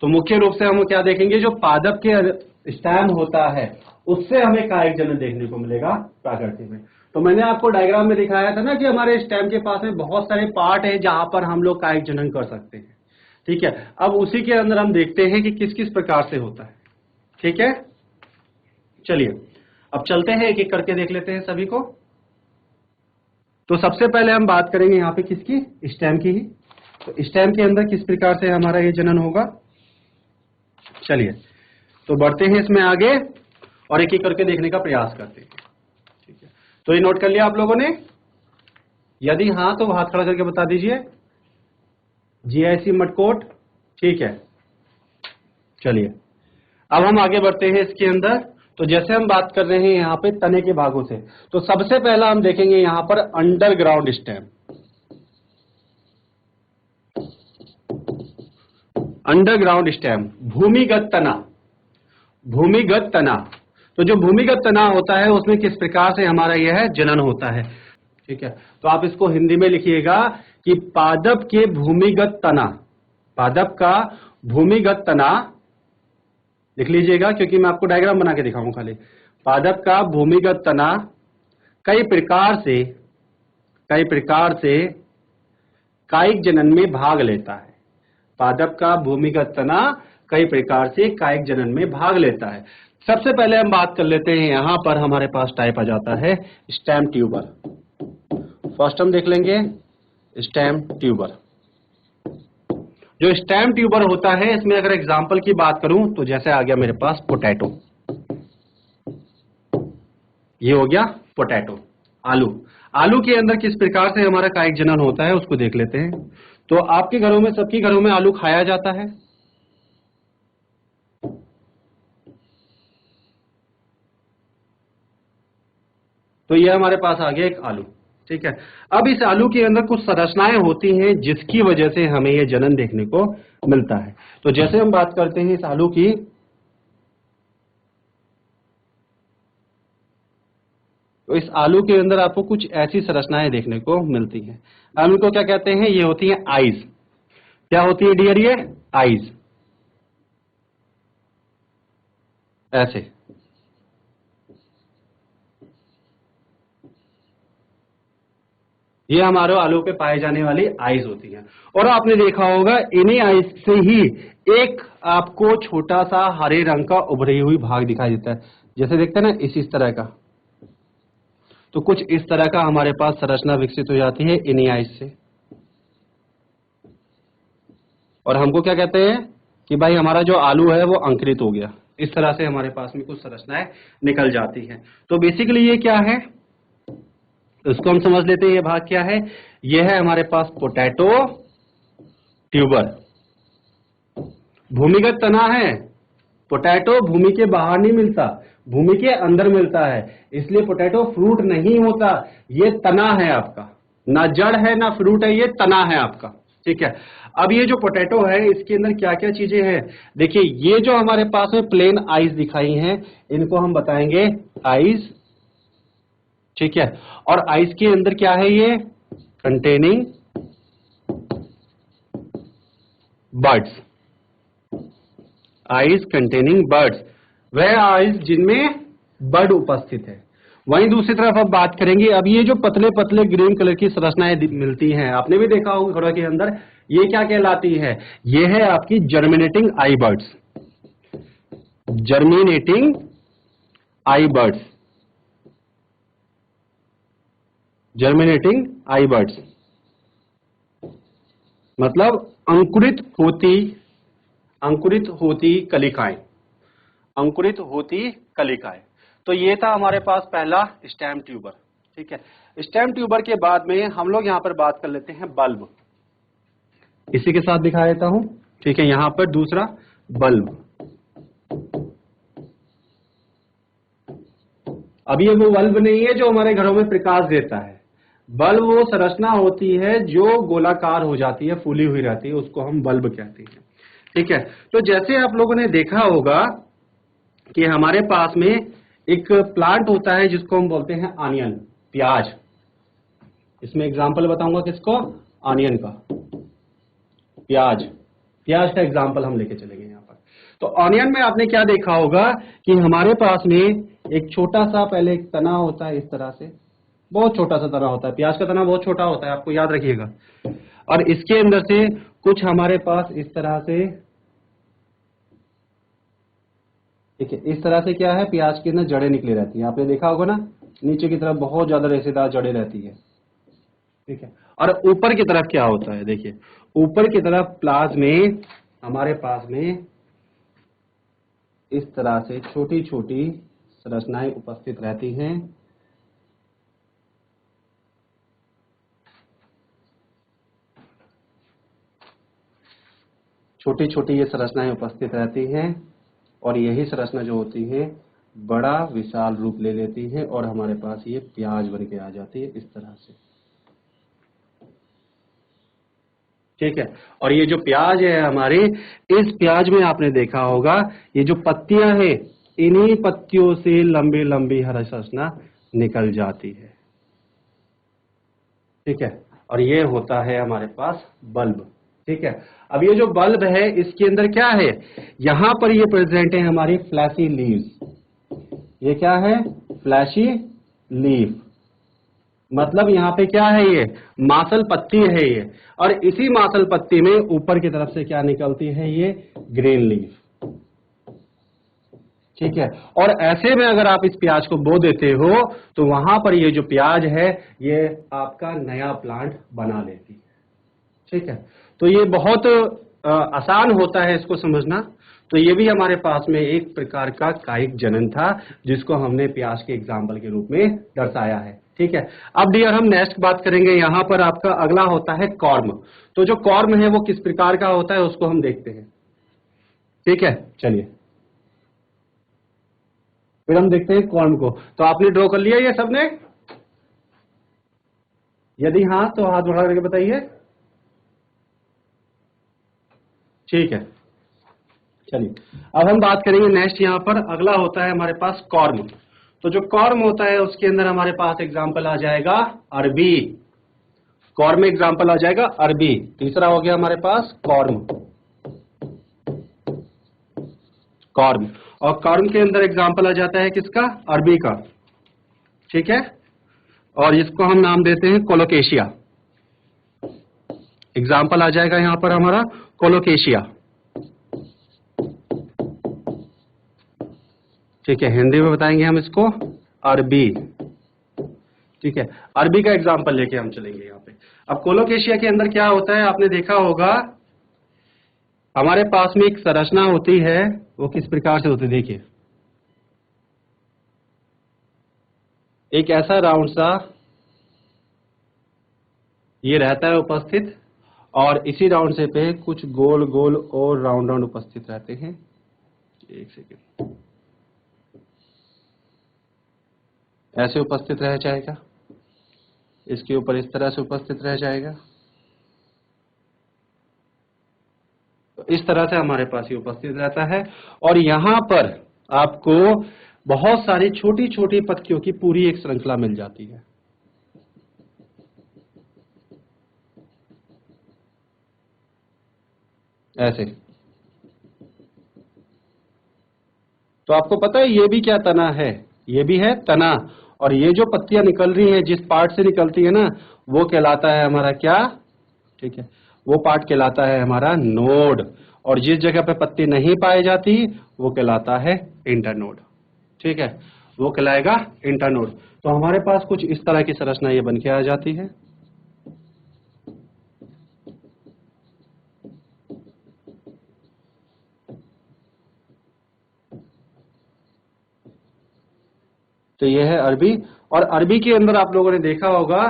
तो मुख्य रूप से हम क्या देखेंगे, जो पादप के स्टेम होता है उससे हमें कायिक जनन देखने को मिलेगा प्रकृति में। तो मैंने आपको डायग्राम में दिखाया था ना कि हमारे स्टेम के पास में बहुत सारे पार्ट है जहां पर हम लोग कायिक जनन कर सकते हैं। ठीक है, अब उसी के अंदर हम देखते हैं कि किस किस प्रकार से होता है। ठीक है, चलिए अब चलते हैं, एक एक करके देख लेते हैं सभी को। तो सबसे पहले हम बात करेंगे यहाँ पे किसकी, स्टेम की ही। तो स्टेम के अंदर किस प्रकार से हमारा ये जनन होगा, चलिए तो बढ़ते हैं इसमें आगे और एक एक करके देखने का प्रयास करते हैं। ठीक है, तो ये नोट कर लिया आप लोगों ने, यदि हाँ तो हाथ खड़ा करके बता दीजिए, GIC मटकोट। ठीक है, चलिए अब हम आगे बढ़ते हैं इसके अंदर। तो जैसे हम बात कर रहे हैं यहाँ पे तने के भागों से, तो सबसे पहला हम देखेंगे यहाँ पर अंडरग्राउंड स्टेम। अंडरग्राउंड स्टेम, भूमिगत तना। तो जो भूमिगत तना होता है उसमें किस प्रकार से हमारा यह जनन होता है। ठीक है, तो आप इसको हिंदी में लिखिएगा कि पादप के भूमिगत तना, पादप का भूमिगत तना लिख लीजिएगा, क्योंकि मैं आपको डायग्राम बना के दिखाऊंगा खाली। पादप का भूमिगत तना कई प्रकार से कायिक जनन में भाग लेता है। पादप का भूमिगत तना कई प्रकार से कायिक जनन में भाग लेता है। सबसे पहले हम बात कर लेते हैं, यहां पर हमारे पास टाइप आ जाता है स्टेम ट्यूबर। फर्स्ट हम देख लेंगे स्टेम ट्यूबर। जो स्टेम ट्यूबर होता है, इसमें अगर एग्जांपल की बात करूं तो जैसे आ गया मेरे पास पोटैटो, ये हो गया पोटैटो, आलू के अंदर किस प्रकार से हमारा कायिक जनन होता है उसको देख लेते हैं। तो आपके घरों में, सबके घरों में आलू खाया जाता है। तो ये हमारे पास आ गया एक आलू। ठीक है, अब इस आलू के अंदर कुछ संरचनाएं होती हैं जिसकी वजह से हमें ये जनन देखने को मिलता है। तो जैसे हम बात करते हैं इस आलू की, तो इस आलू के अंदर आपको कुछ ऐसी संरचनाएं देखने को मिलती हैं। हम इनको क्या कहते हैं, ये होती हैं आईज। क्या होती है डियर, ये आईज, ऐसे। ये हमारे आलू पे पाए जाने वाली आईज होती हैं। और आपने देखा होगा इन्हीं आईज से ही एक आपको छोटा सा हरे रंग का उभरी हुई भाग दिखाई देता है, जैसे देखते हैं ना इस तरह का। तो कुछ इस तरह का हमारे पास संरचना विकसित हो जाती है इन्हीं आईज से। और हमको क्या कहते हैं कि भाई हमारा जो आलू है वो अंकुरित हो गया। इस तरह से हमारे पास में कुछ संरचनाएं निकल जाती हैं। तो बेसिकली ये क्या है, इसको हम समझ लेते हैं। ये भाग क्या है, ये है हमारे पास पोटैटो ट्यूबर। भूमिगत तना है, पोटैटो भूमि के बाहर नहीं मिलता, भूमि के अंदर मिलता है, इसलिए पोटैटो फ्रूट नहीं होता, ये तना है आपका, ना जड़ है ना फ्रूट है, ये तना है आपका। ठीक है, अब ये जो पोटैटो है इसके अंदर क्या क्या चीजें हैं, देखिए ये जो हमारे पास में प्लेन आइस दिखाई हैं, इनको हम बताएंगे आइस। ठीक है, और आइस के अंदर क्या है, ये containing birds, ice containing birds, वह आइस जिनमें बर्ड उपस्थित है। वहीं दूसरी तरफ अब बात करेंगे, अब ये जो पतले पतले ग्रीन कलर की संरचनाएं मिलती हैं, आपने भी देखा होगा घड़ों के अंदर, ये क्या कहलाती है, ये है आपकी जर्मिनेटिंग आई बर्ड्स, जर्मिनेटिंग आई बर्ड्स, जर्मिनेटिंग आई बर्ड्स मतलब अंकुरित होती कलिकाएं, अंकुरित होती कलिकाएं। तो ये था हमारे पास पहला स्टेम ट्यूबर। ठीक है, स्टेम ट्यूबर के बाद में हम लोग यहां पर बात कर लेते हैं बल्ब, इसी के साथ दिखा देता हूं। ठीक है, यहां पर दूसरा बल्ब, अब ये वो बल्ब नहीं है जो हमारे घरों में प्रकाश देता है, बल्ब वो संरचना होती है जो गोलाकार हो जाती है, फूली हुई रहती है, उसको हम बल्ब कहते हैं। ठीक है, तो जैसे आप लोगों ने देखा होगा कि हमारे पास में एक प्लांट होता है जिसको हम बोलते हैं ऑनियन, प्याज। इसमें एग्जांपल बताऊंगा किसको, ऑनियन का, प्याज, प्याज का एग्जांपल हम लेके चलेंगे यहां पर। तो ऑनियन में आपने क्या देखा होगा कि हमारे पास में एक छोटा सा पहले एक तना होता है, इस तरह से बहुत छोटा सा तना होता है, प्याज का तना बहुत छोटा होता है, आपको याद रखिएगा। और इसके अंदर से कुछ हमारे पास इस तरह से, ठीक है, इस तरह से क्या है, प्याज के अंदर जड़ें निकली रहती है, आपने देखा होगा ना, नीचे की तरफ बहुत ज्यादा रेशेदार जड़ें रहती है। ठीक है, और ऊपर की तरफ क्या होता है, देखिए ऊपर की तरफ प्लाज में हमारे पास में इस तरह से छोटी छोटी संरचनाएं उपस्थित रहती हैं। छोटी छोटी ये संरचनाएं उपस्थित रहती हैं और यही संरचना जो होती है बड़ा विशाल रूप ले लेती है और हमारे पास ये प्याज बन के आ जाती है इस तरह से। ठीक है, और ये जो प्याज है हमारी, इस प्याज में आपने देखा होगा ये जो पत्तियां हैं, इन्हीं पत्तियों से लंबी लंबी हरी संरचना निकल जाती है। ठीक है, और ये होता है हमारे पास बल्ब। ठीक है, अब ये जो बल्ब है इसके अंदर क्या है, यहां पर ये प्रेजेंट है हमारी फ्लैशी लीव्स। ये क्या है, फ्लैशी लीफ, मतलब यहाँ पे क्या है, ये मासल पत्ती है ये, और इसी मासल पत्ती में ऊपर की तरफ से क्या निकलती है, ये ग्रीन लीफ। ठीक है, और ऐसे में अगर आप इस प्याज को बो देते हो तो वहां पर ये जो प्याज है ये आपका नया प्लांट बना लेती है। ठीक है, तो ये बहुत आसान होता है इसको समझना। तो ये भी हमारे पास में एक प्रकार का कायिक जनन था जिसको हमने प्याज के एग्जाम्पल के रूप में दर्शाया है। ठीक है, अब डियर हम नेक्स्ट बात करेंगे, यहां पर आपका अगला होता है कॉर्म। तो जो कॉर्म है वो किस प्रकार का होता है उसको हम देखते हैं। ठीक है, चलिए फिर हम देखते हैं कॉर्म को। तो आपने ड्रॉ कर लिया ये सबने, यदि हाँ तो हाथ उठा करके बताइए। ठीक है, चलिए अब हम बात करेंगे नेक्स्ट, यहां पर अगला होता है हमारे पास कॉर्म। तो जो कॉर्म होता है उसके अंदर हमारे पास एग्जाम्पल आ जाएगा अरबी, कॉर्म में एग्जाम्पल आ जाएगा अरबी। तीसरा हो गया हमारे पास कॉर्म, कॉर्म, और कॉर्म के अंदर एग्जाम्पल आ जाता है किसका, अरबी का। ठीक है, और इसको हम नाम देते हैं कोलोकेशिया। एग्जाम्पल आ जाएगा यहां पर हमारा कोलोकेशिया। ठीक है, हिंदी में बताएंगे हम इसको अरबी। ठीक है, अरबी का एग्जाम्पल लेके हम चलेंगे यहाँ पे। अब कोलोकेशिया के अंदर क्या होता है, आपने देखा होगा हमारे पास में एक संरचना होती है, वो किस प्रकार से होती है, देखिए एक ऐसा राउंड सा ये रहता है उपस्थित, और इसी राउंड से पे कुछ गोल गोल और राउंड राउंड उपस्थित रहते हैं। एक सेकेंड, ऐसे उपस्थित रह जाएगा, इसके ऊपर इस तरह से उपस्थित रह जाएगा। तो इस तरह से हमारे पास ये उपस्थित रहता है और यहां पर आपको बहुत सारी छोटी छोटी पत्तियों की पूरी एक श्रृंखला मिल जाती है। ऐसे। तो आपको पता है ये भी क्या तना है, ये भी है तना, और ये जो पत्तियां निकल रही हैं जिस पार्ट से निकलती है ना, वो कहलाता है हमारा क्या, ठीक है, वो पार्ट कहलाता है हमारा नोड, और जिस जगह पे पत्ती नहीं पाई जाती वो कहलाता है इंटरनोड। ठीक है, वो कहलाएगा इंटरनोड। तो हमारे पास कुछ इस तरह की संरचना ये बन के आ जाती है। तो ये है अरबी, और अरबी के अंदर आप लोगों ने देखा होगा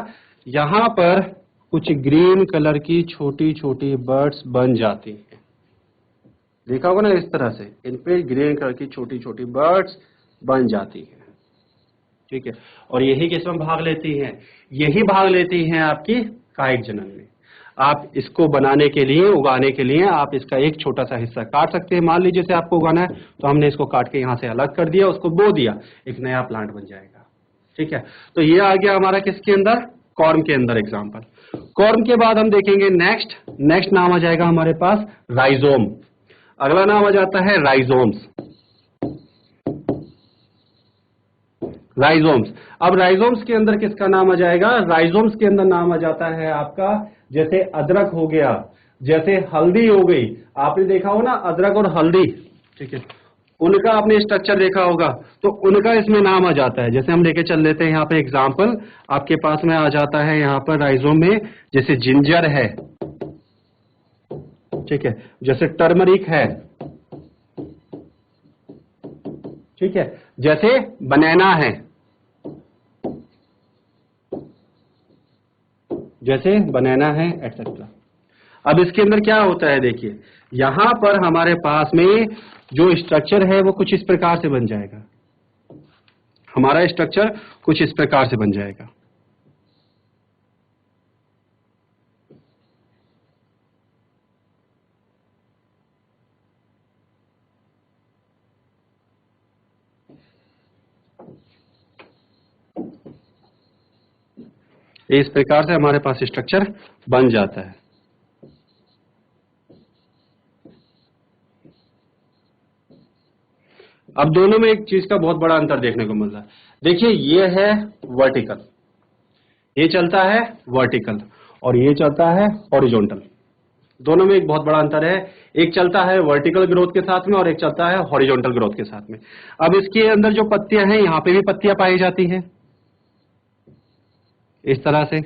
यहां पर कुछ ग्रीन कलर की छोटी छोटी बर्ड्स बन जाती हैं। देखा होगा ना इस तरह से, इन पे ग्रीन कलर की छोटी छोटी बर्ड्स बन जाती हैं। ठीक है, और यही किस्म भाग लेती हैं, यही भाग लेती हैं आपकी कायिक जनन में। आप इसको बनाने के लिए, उगाने के लिए आप इसका एक छोटा सा हिस्सा काट सकते हैं। मान लीजिए से आपको उगाना है तो हमने इसको काट के यहां से अलग कर दिया, उसको बो दिया, एक नया प्लांट बन जाएगा। ठीक है, तो ये आ गया हमारा किसके अंदर, कॉर्न के अंदर एग्जाम्पल। कॉर्न के बाद हम देखेंगे नेक्स्ट नाम आ जाएगा हमारे पास राइजोम। अगला नाम आ जाता है राइजोम्स। राइजोम्स, अब राइजोम्स के अंदर किसका नाम आ जाएगा, राइजोम्स के अंदर नाम आ जाता है आपका, जैसे अदरक हो गया, जैसे हल्दी हो गई। आपने देखा हो ना अदरक और हल्दी, ठीक है, उनका आपने स्ट्रक्चर देखा होगा, तो उनका इसमें नाम आ जाता है। जैसे हम लेके चल लेते हैं यहाँ पे एग्जाम्पल, आपके पास में आ जाता है यहाँ पर राइजोम में, जैसे जिंजर है, ठीक है, जैसे टर्मरिक है, ठीक है, जैसे बनाना है, जैसे बनाना है, एटसेट्रा। अब इसके अंदर क्या होता है, देखिए यहां पर हमारे पास में जो स्ट्रक्चर है वो कुछ इस प्रकार से बन जाएगा। हमारा स्ट्रक्चर कुछ इस प्रकार से बन जाएगा। इस प्रकार से हमारे पास स्ट्रक्चर बन जाता है। अब दोनों में एक चीज का बहुत बड़ा अंतर देखने को मिल रहा है। देखिए ये है वर्टिकल, ये चलता है वर्टिकल, और ये चलता है हॉरिजॉन्टल। दोनों में एक बहुत बड़ा अंतर है, एक चलता है वर्टिकल ग्रोथ के साथ में और एक चलता है हॉरिजॉन्टल ग्रोथ के साथ में। अब इसके अंदर जो पत्तियां हैं, यहां पे भी पत्तियां पाई जाती हैं इस तरह से,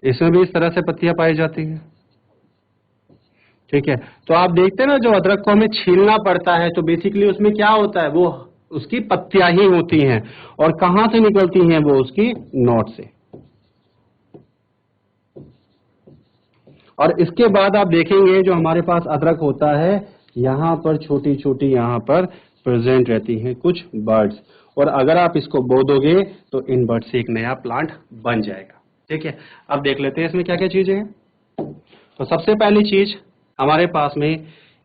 इसमें भी इस तरह से पत्तियां पाई जाती हैं। ठीक है, तो आप देखते हैं ना जो अदरक को हमें छीलना पड़ता है, तो बेसिकली उसमें क्या होता है, वो उसकी पत्तियां ही होती हैं, और कहां से निकलती हैं, वो उसकी नोट से। और इसके बाद आप देखेंगे जो हमारे पास अदरक होता है, यहां पर छोटी छोटी यहां पर प्रेजेंट रहती हैं कुछ बर्ड्स, और अगर आप इसको बो दोगे तो इन बर्ड से एक नया प्लांट बन जाएगा। ठीक है, अब देख लेते हैं इसमें क्या क्या चीजें हैं। तो सबसे पहली चीज हमारे पास में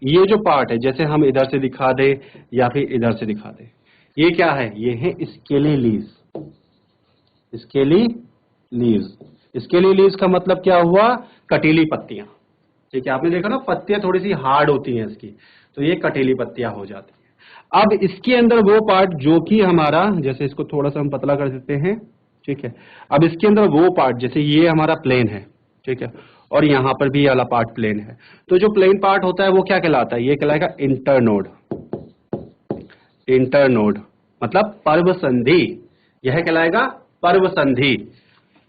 ये जो पार्ट है, जैसे हम इधर से दिखा दे या फिर इधर से दिखा दे, ये क्या है, ये है scaly leaves. Scaly leaves, scaly leaves का मतलब क्या हुआ, कटीली पत्तियां। ठीक है, आपने देखा ना पत्तियां थोड़ी सी हार्ड होती हैं इसकी, तो ये कटीली पत्तियां हो जाती हैं। अब इसके अंदर वो पार्ट जो कि हमारा, जैसे इसको थोड़ा सा हम पतला कर देते हैं, ठीक है, अब इसके अंदर वो पार्ट, जैसे ये हमारा प्लेन है, ठीक है, और यहां पर भी ये वाला पार्ट प्लेन है, तो जो प्लेन पार्ट होता है वो क्या कहलाता है, ये कहलाएगा इंटरनोड। इंटरनोड मतलब पर्व संधि, यह कहलाएगा पर्व संधि।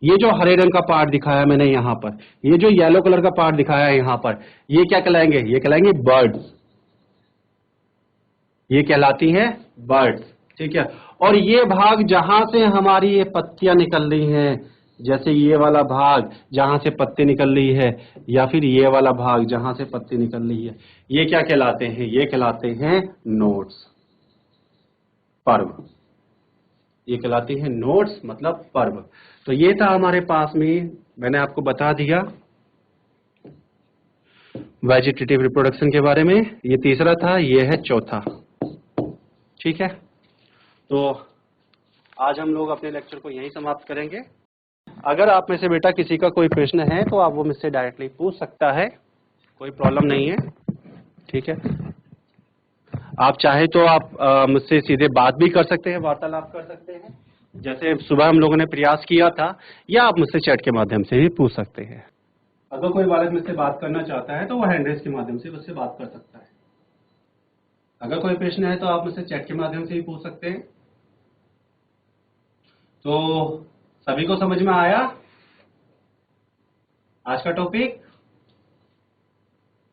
ये जो हरे रंग का पार्ट दिखाया मैंने यहां पर, ये जो येलो कलर का पार्ट दिखाया है यहां पर, ये क्या कहलाएंगे, ये कहलाएंगे बर्ड्स। ये कहलाती है बर्ड्स। ठीक है, और ये भाग जहां से हमारी ये पत्तियां निकल रही हैं, जैसे ये वाला भाग जहां से पत्ती निकल रही है या फिर ये वाला भाग जहां से पत्ती निकल रही है, ये क्या कहलाते हैं? ये कहलाते हैं नोड्स, पर्व। ये कहलाती है नोड्स मतलब पर्व। तो ये था हमारे पास में, मैंने आपको बता दिया वेजिटेटिव रिप्रोडक्शन के बारे में। ये तीसरा था, ये है चौथा। ठीक है, तो आज हम लोग अपने लेक्चर को यहीं समाप्त करेंगे। अगर आप में से बेटा किसी का कोई प्रश्न है तो आप वो मुझसे डायरेक्टली पूछ सकता है, कोई प्रॉब्लम नहीं है। ठीक है, आप चाहे तो आप मुझसे सीधे बात भी कर सकते हैं, वार्तालाप कर सकते हैं, जैसे सुबह हम लोगों ने प्रयास किया था, या आप मुझसे चैट के माध्यम से भी पूछ सकते हैं। अगर कोई बालक मुझसे बात करना चाहता है तो वो हैंड रेज के माध्यम से मुझसे बात कर सकता है। अगर कोई प्रश्न है तो आप मुझसे चैट के माध्यम से भी पूछ सकते हैं। तो सभी को समझ में आया आज का टॉपिक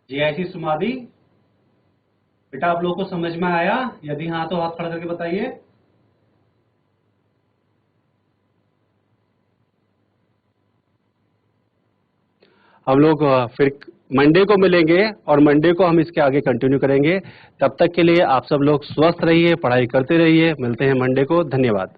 जीआईसी सुमादी? बेटा आप लोगों को समझ में आया? यदि हाँ तो हाथ खड़ा करके बताइए। हम लोग फिर मंडे को मिलेंगे और मंडे को हम इसके आगे कंटिन्यू करेंगे। तब तक के लिए आप सब लोग स्वस्थ रहिए, पढ़ाई करते रहिए। मिलते हैं मंडे को। धन्यवाद।